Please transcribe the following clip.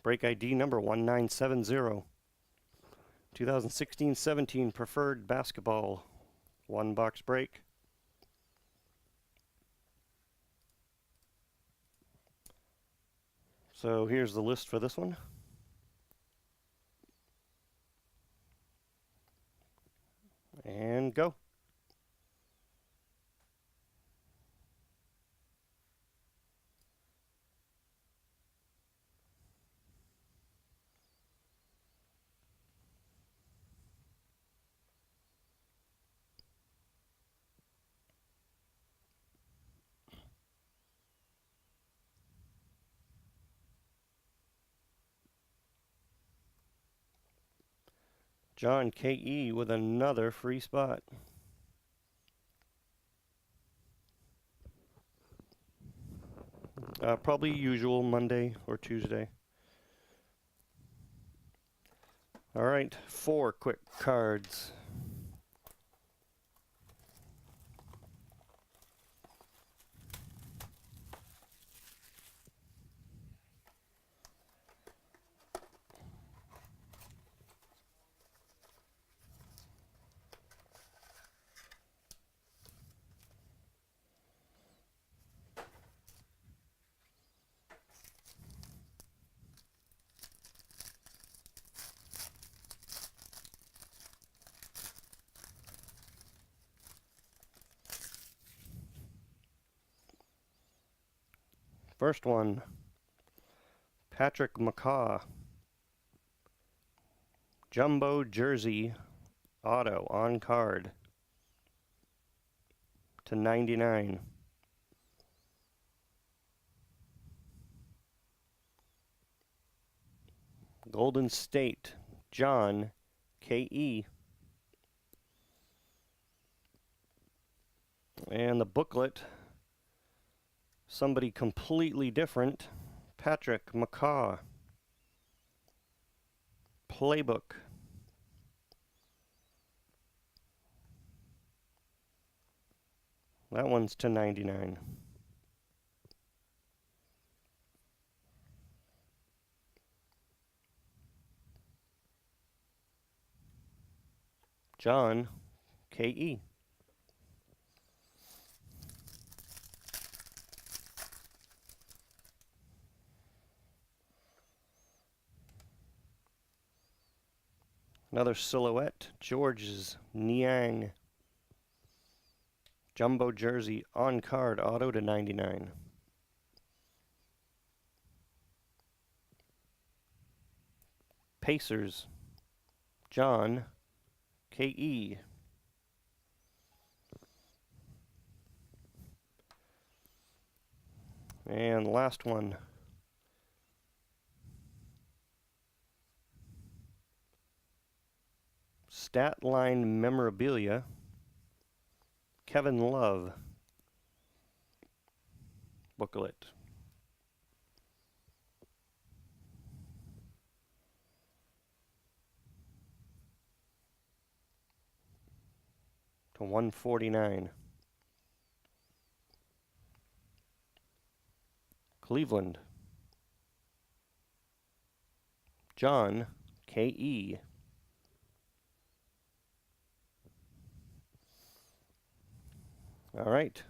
Break ID number 1970. 2016-17 Preferred Basketball. 1-box break. So here's the list for this one. And go. John K.E. with another free spot. Probably usual Monday or Tuesday. All right, 4 quick cards. First one, Patrick McCaw. Jumbo Jersey Auto on card /99. Golden State, John K.E. And the booklet, somebody completely different, Patrick McCaw. Playbook. That one's /99. John K.E. Another silhouette, George's Niang. Jumbo Jersey on card auto /99. Pacers, John K.E. And last one, Stat Line Memorabilia, Kevin Love. Booklet. /149. Cleveland, John K.E. All right.